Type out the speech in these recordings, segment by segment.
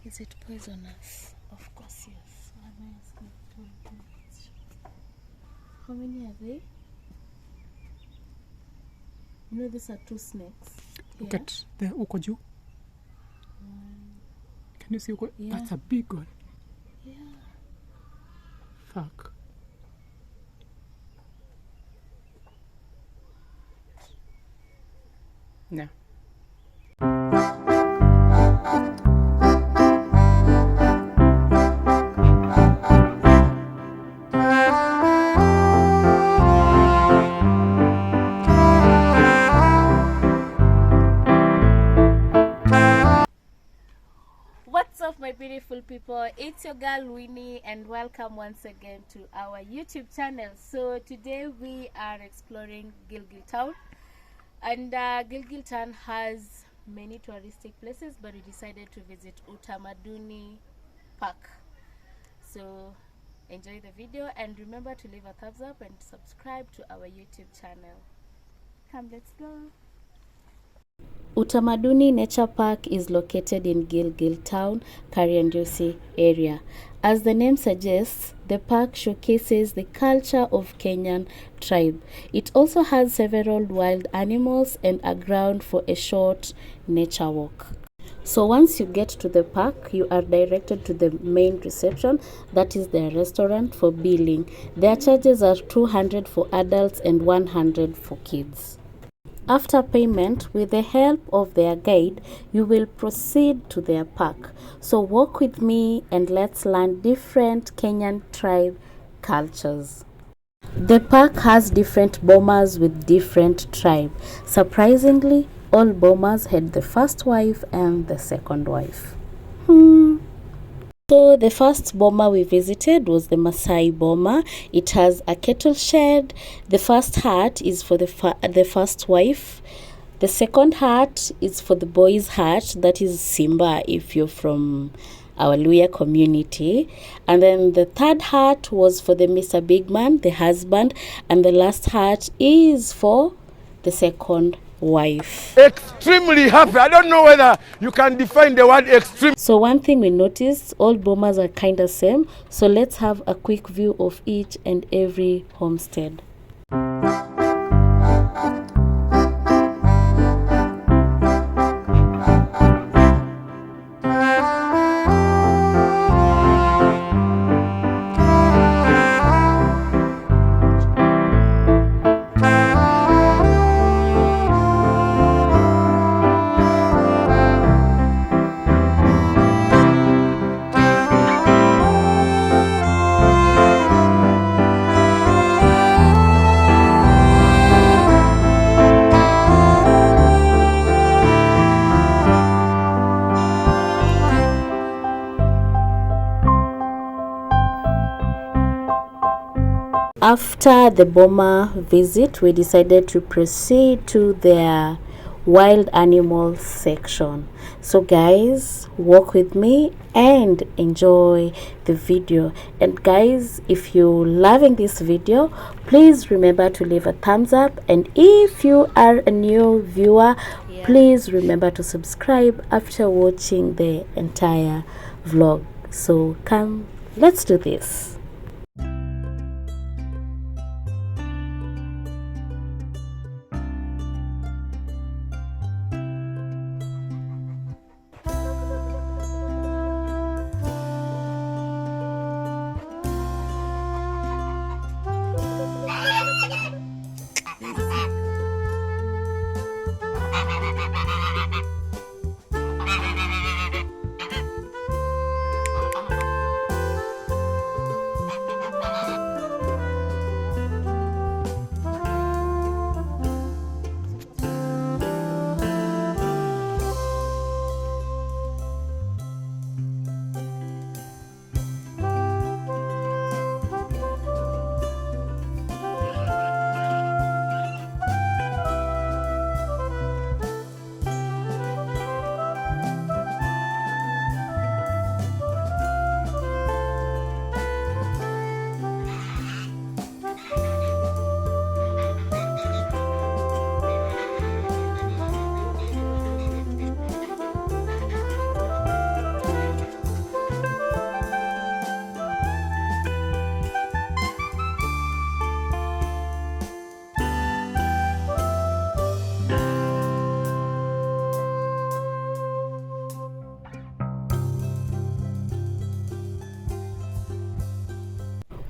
Is it poisonous? Of course, yes. How many are they? You know, these are 2 snakes. Look at the ukoju. Can you see? Yeah. That's a big one. Yeah. Fuck. Yeah. What's up, my beautiful people? It's your girl Winnie, and welcome once again to our YouTube channel. So today we are exploring Gilgil Town, and Gilgil Town has many touristic places, but we decided to visit Utamaduni Park. So enjoy the video, and remember to leave a thumbs up and subscribe to our YouTube channel. Come, let's go. Utamaduni Nature Park is located in Gilgil Town, Kariandusi area. As the name suggests, the park showcases the culture of Kenyan tribe. It also has several wild animals and a ground for a short nature walk. So once you get to the park, you are directed to the main reception, that is the restaurant, for billing. Their charges are 200 for adults and 100 for kids. After payment, with the help of their guide, you will proceed to their park. So walk with me and let's learn different Kenyan tribe cultures. The park has different bomas with different tribe. Surprisingly, all bomas had the first wife and the second wife. So the first Boma we visited was the Masai Boma. It has a kettle shed. The first hut is for the first wife. The second hut is for the boy's hut. That is Simba if you're from our Luya community. And then the third hut was for the Mr. Big Man, the husband. And the last hut is for the second wife. Extremely happy. I don't know whether you can define the word extreme. So one thing we noticed, all bomas are kind of same. So let's have a quick view of each and every homestead. After the Boma visit, we decided to proceed to their wild animal section. So guys, walk with me and enjoy the video. And guys, if you're loving this video, please remember to leave a thumbs up, and if you are a new viewer, please remember to subscribe after watching the entire vlog. So come, let's do this.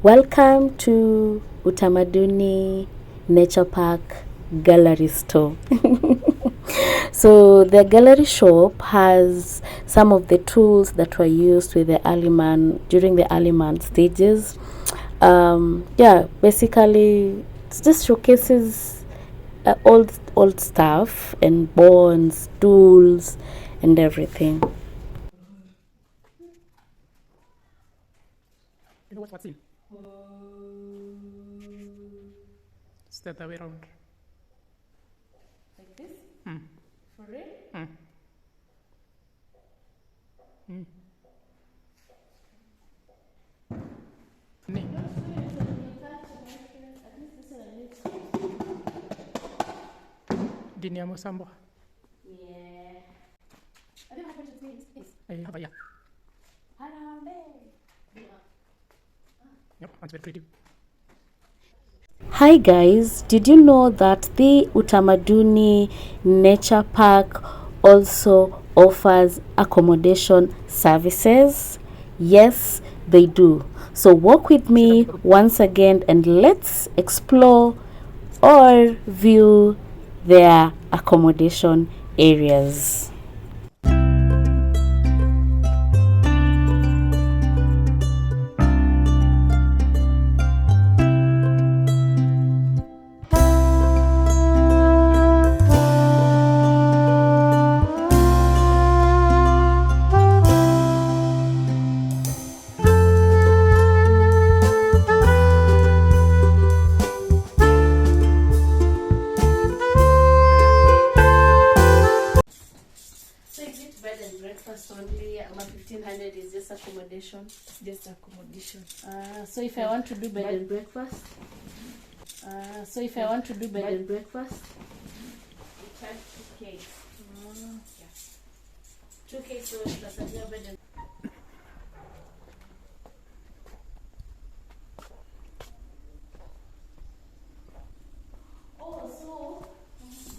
Welcome to Utamaduni Nature Park Gallery Store. So the gallery shop has some of the tools that were used with the early man during the early man stages. Basically it just showcases old stuff and bones, tools, and everything. You know what's in? It's the other way around. Like this? Mm. For real? Mm. Mm. Nee. Dini ya Musamba. Yeah. I don't have to say this. I have a yeah. Harambe. Yep, that's very creative. Hi guys, did you know that the Utamaduni Nature Park also offers accommodation services? Yes, they do. So walk with me once again and let's explore or view their accommodation areas. Only 1500 is just accommodation. Just accommodation. So if I want to do bed and breakfast, bed and breakfast, We charge 2K. Yeah. 2K so plus a bed and so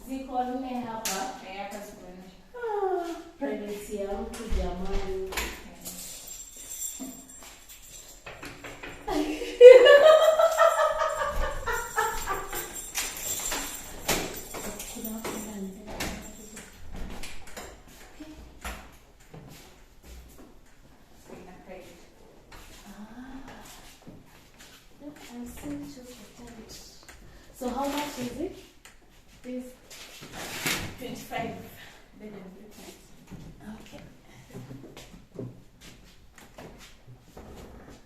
ziko nne hapa. Hapa sikuonyesha. Privacy ya mtu jamani. So how much is it? This 25 bed and breakfast. Okay.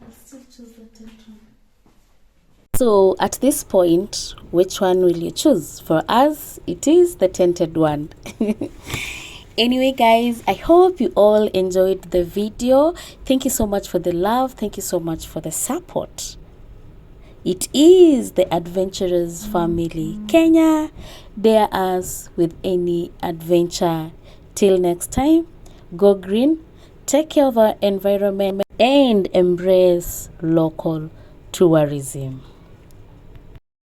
I'll still choose the tent one. So at this point, which one will you choose? For us, it is the tented one. Anyway, guys, I hope you all enjoyed the video. Thank you so much for the love. Thank you so much for the support. It is the Adventurers family. Kenya, dare us with any adventure. Till next time, go green, take care of our environment, and embrace local tourism.